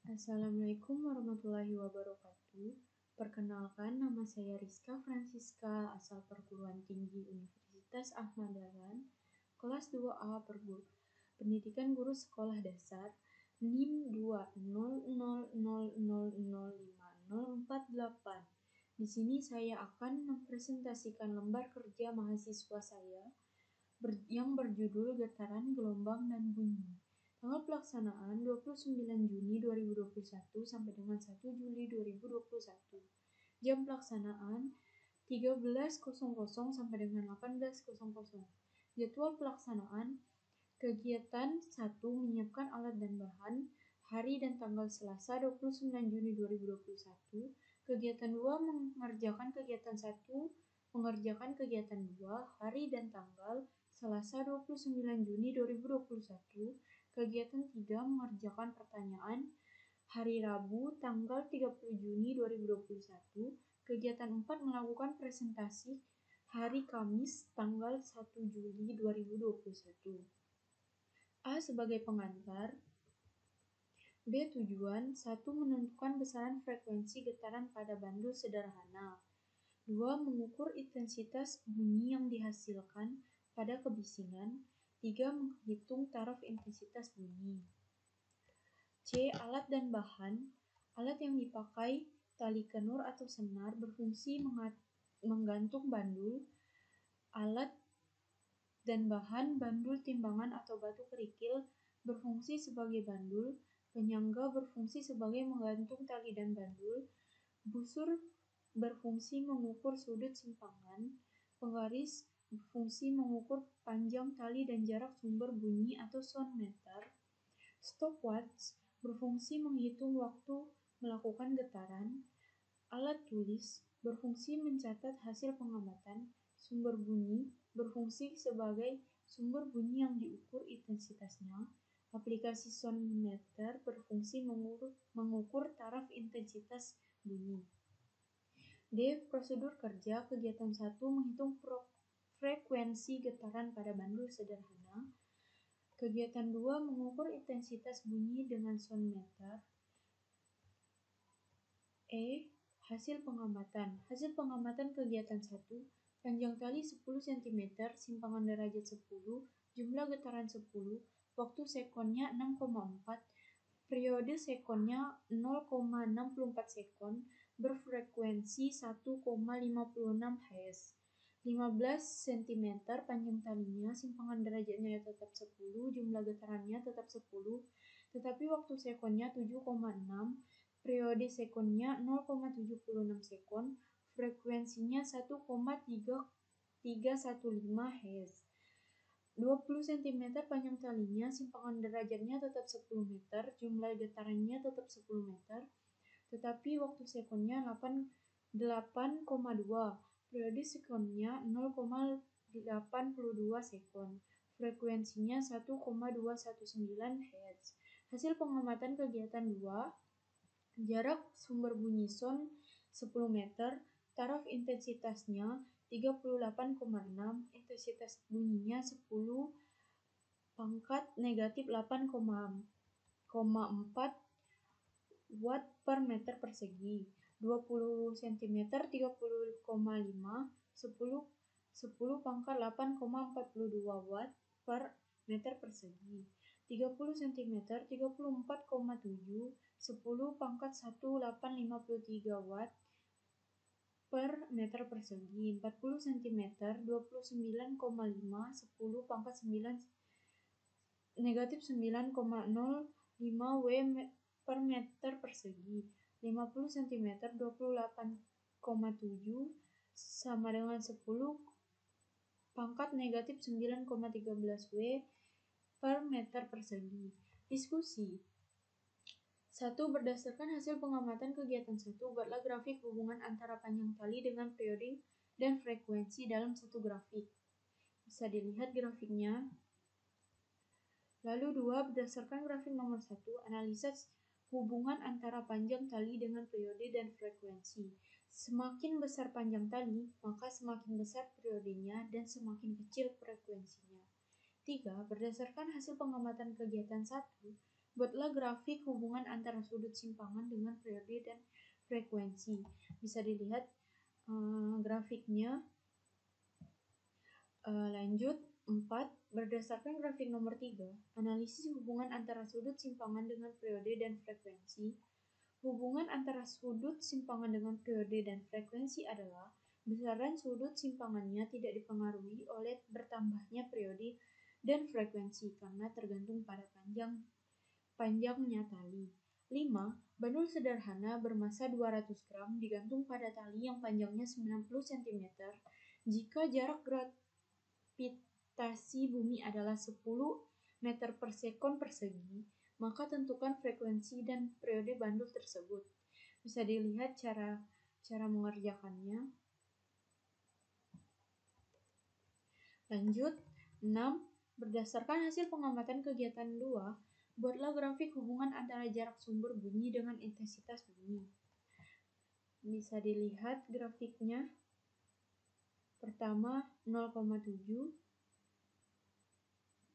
Assalamualaikum warahmatullahi wabarakatuh. Perkenalkan, nama saya Rizka Francisca, asal perguruan tinggi Universitas Ahmad Dahlan, kelas 2A Pendidikan Guru Sekolah Dasar, NIM 200005048. Di sini saya akan mempresentasikan lembar kerja mahasiswa saya yang berjudul Getaran Gelombang dan Bunyi. Tanggal pelaksanaan 29 Juni 2021 sampai dengan 1 Juli 2021. Jam pelaksanaan 13.00 sampai dengan 18.00. Jadwal pelaksanaan kegiatan 1 menyiapkan alat dan bahan, hari dan tanggal Selasa 29 Juni 2021. Kegiatan 2 mengerjakan kegiatan 1, mengerjakan kegiatan 2, hari dan tanggal Selasa 29 Juni 2021. Kegiatan 3 mengerjakan pertanyaan, hari Rabu tanggal 30 Juni 2021. Kegiatan 4 melakukan presentasi, hari Kamis tanggal 1 Juli 2021. A sebagai pengantar, B tujuan, 1 menentukan besaran frekuensi getaran pada bandul sederhana, 2 mengukur intensitas bunyi yang dihasilkan pada kebisingan, 3 menghitung taraf intensitas bunyi. C. Alat dan bahan. Alat yang dipakai tali kenur atau senar berfungsi menggantung bandul. Alat dan bahan bandul timbangan atau batu kerikil berfungsi sebagai bandul. Penyangga berfungsi sebagai menggantung tali dan bandul. Busur berfungsi mengukur sudut simpangan. Penggaris berfungsi mengukur panjang tali dan jarak sumber bunyi atau sound meter. Stopwatch berfungsi menghitung waktu melakukan getaran. Alat tulis berfungsi mencatat hasil pengamatan. Sumber bunyi berfungsi sebagai sumber bunyi yang diukur intensitasnya. Aplikasi sound meter berfungsi mengukur taraf intensitas bunyi. D. Prosedur kerja. Kegiatan 1 menghitung frekuensi getaran pada bandul sederhana. Kegiatan 2 mengukur intensitas bunyi dengan sound meter. E. Hasil pengamatan. Hasil pengamatan kegiatan 1, panjang tali 10 cm, simpangan derajat 10, jumlah getaran 10, waktu sekonnya 6,4, periode sekonnya 0,64 sekon, berfrekuensi 1,56 Hz. 15 cm panjang talinya, simpangan derajatnya tetap 10, jumlah getarannya tetap 10, tetapi waktu sekonnya 7,6, periode sekonnya 0,76 sekon, frekuensinya 1,3315 Hz. 20 cm panjang talinya, simpangan derajatnya tetap 10 meter, jumlah getarannya tetap 10 meter, tetapi waktu sekonnya 8,2, periode sekonnya 0,82 sekon, frekuensinya 1,219 Hz. Hasil pengamatan kegiatan 2, jarak sumber bunyi sound 10 meter, taraf intensitasnya 38,6, intensitas bunyinya 10 pangkat negatif 8,4 watt per meter persegi. 20 cm 30,5, 10 pangkat 8,42 watt per meter persegi. 30 cm 34,7, 10 pangkat 1853 watt per meter persegi. 40 cm 29,5, 10 pangkat 9 W per meter persegi. 50 cm 28,7 sama dengan 10 pangkat negatif 9,13 W per meter persegi. Diskusi 1. Berdasarkan hasil pengamatan kegiatan 1, buatlah grafik hubungan antara panjang tali dengan periode dan frekuensi dalam satu grafik. Bisa dilihat grafiknya. Lalu 2. Berdasarkan grafik nomor 1, analisa hubungan antara panjang tali dengan periode dan frekuensi. Semakin besar panjang tali, maka semakin besar periodenya dan semakin kecil frekuensinya. 3. Berdasarkan hasil pengamatan kegiatan 1, Buatlah grafik hubungan antara sudut simpangan dengan periode dan frekuensi. Bisa dilihat grafiknya. Lanjut 4. Berdasarkan grafik nomor 3, analisis hubungan antara sudut simpangan dengan periode dan frekuensi. Hubungan antara sudut simpangan dengan periode dan frekuensi adalah besaran sudut simpangannya tidak dipengaruhi oleh bertambahnya periode dan frekuensi karena tergantung pada panjangnya tali. 5. Bandul sederhana bermassa 200 gram digantung pada tali yang panjangnya 90 cm jika jarak gravitasi bumi adalah 10 meter per sekon persegi, maka tentukan frekuensi dan periode bandul tersebut. Bisa dilihat cara mengerjakannya. Lanjut 6. Berdasarkan hasil pengamatan kegiatan 2, buatlah grafik hubungan antara jarak sumber bunyi dengan intensitas bunyi. Bisa dilihat grafiknya. Pertama 0,7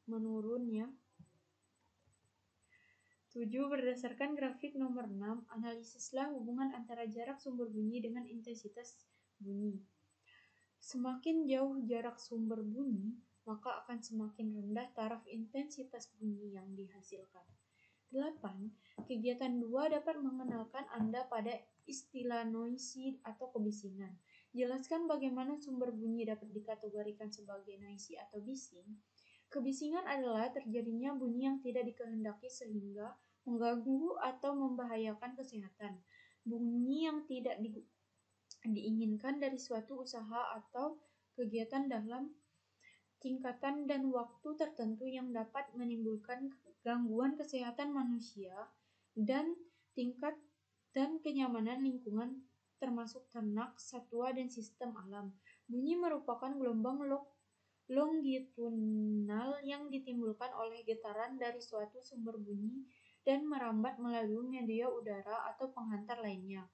menurun ya. 7. Berdasarkan grafik nomor 6, analisislah hubungan antara jarak sumber bunyi dengan intensitas bunyi. Semakin jauh jarak sumber bunyi, maka akan semakin rendah taraf intensitas bunyi yang dihasilkan. 8. Kegiatan 2 dapat mengenalkan Anda pada istilah noisy atau kebisingan. Jelaskan bagaimana sumber bunyi dapat dikategorikan sebagai noisy atau bising. Kebisingan adalah terjadinya bunyi yang tidak dikehendaki sehingga mengganggu atau membahayakan kesehatan. Bunyi yang tidak diinginkan dari suatu usaha atau kegiatan dalam tingkatan dan waktu tertentu yang dapat menimbulkan gangguan kesehatan manusia dan tingkat dan kenyamanan lingkungan termasuk ternak, satwa, dan sistem alam. Bunyi merupakan gelombang longitudinal yang ditimbulkan oleh getaran dari suatu sumber bunyi dan merambat melalui media udara atau penghantar lainnya.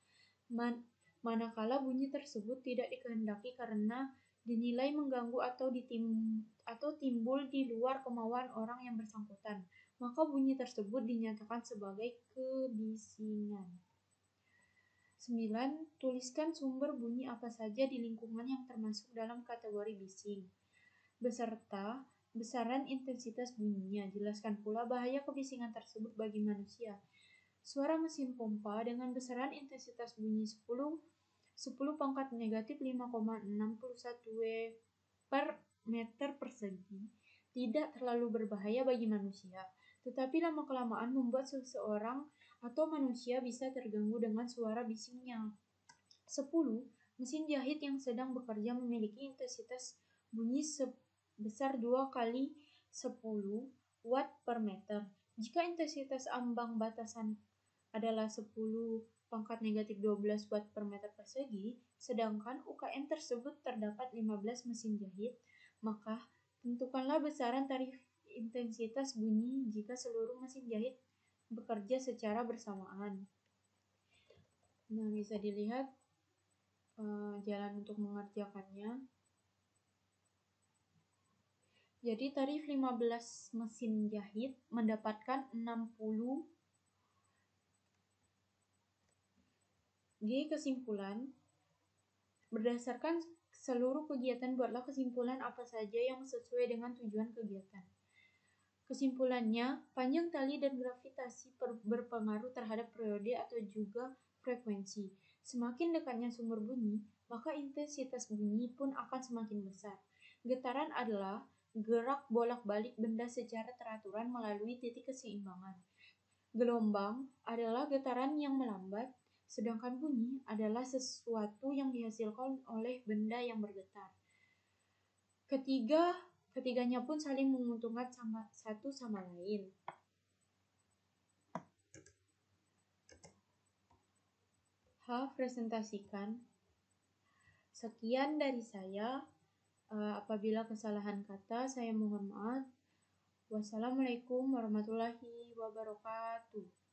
Manakala bunyi tersebut tidak dikehendaki karena dinilai mengganggu atau timbul di luar kemauan orang yang bersangkutan, maka bunyi tersebut dinyatakan sebagai kebisingan. 9. Tuliskan sumber bunyi apa saja di lingkungan yang termasuk dalam kategori bising, beserta besaran intensitas bunyinya. Jelaskan pula bahaya kebisingan tersebut bagi manusia. Suara mesin pompa dengan besaran intensitas bunyi 10 pangkat negatif 5,61 W per meter persegi tidak terlalu berbahaya bagi manusia, tetapi lama-kelamaan membuat seseorang atau manusia bisa terganggu dengan suara bisingnya. 10. Mesin jahit yang sedang bekerja memiliki intensitas bunyi sebesar 2 kali 10 watt per meter. Jika intensitas ambang batasan adalah 10 pangkat negatif 12 watt per meter persegi, sedangkan UKM tersebut terdapat 15 mesin jahit, maka tentukanlah besaran tarif intensitas bunyi jika seluruh mesin jahit bekerja secara bersamaan. Nah, bisa dilihat jalan untuk mengerjakannya. Jadi tarif 15 mesin jahit mendapatkan 60 G. Kesimpulan. Berdasarkan seluruh kegiatan, buatlah kesimpulan apa saja yang sesuai dengan tujuan kegiatan. Kesimpulannya, panjang tali dan gravitasi berpengaruh terhadap periode atau juga frekuensi. Semakin dekatnya sumber bunyi, maka intensitas bunyi pun akan semakin besar. Getaran adalah gerak bolak-balik benda secara teraturan melalui titik keseimbangan. Gelombang adalah getaran yang melambat, sedangkan bunyi adalah sesuatu yang dihasilkan oleh benda yang bergetar. Ketiganya pun saling menguntungkan satu sama lain. Presentasikan. Sekian dari saya. Apabila kesalahan kata, saya mohon maaf. Wassalamualaikum warahmatullahi wabarakatuh.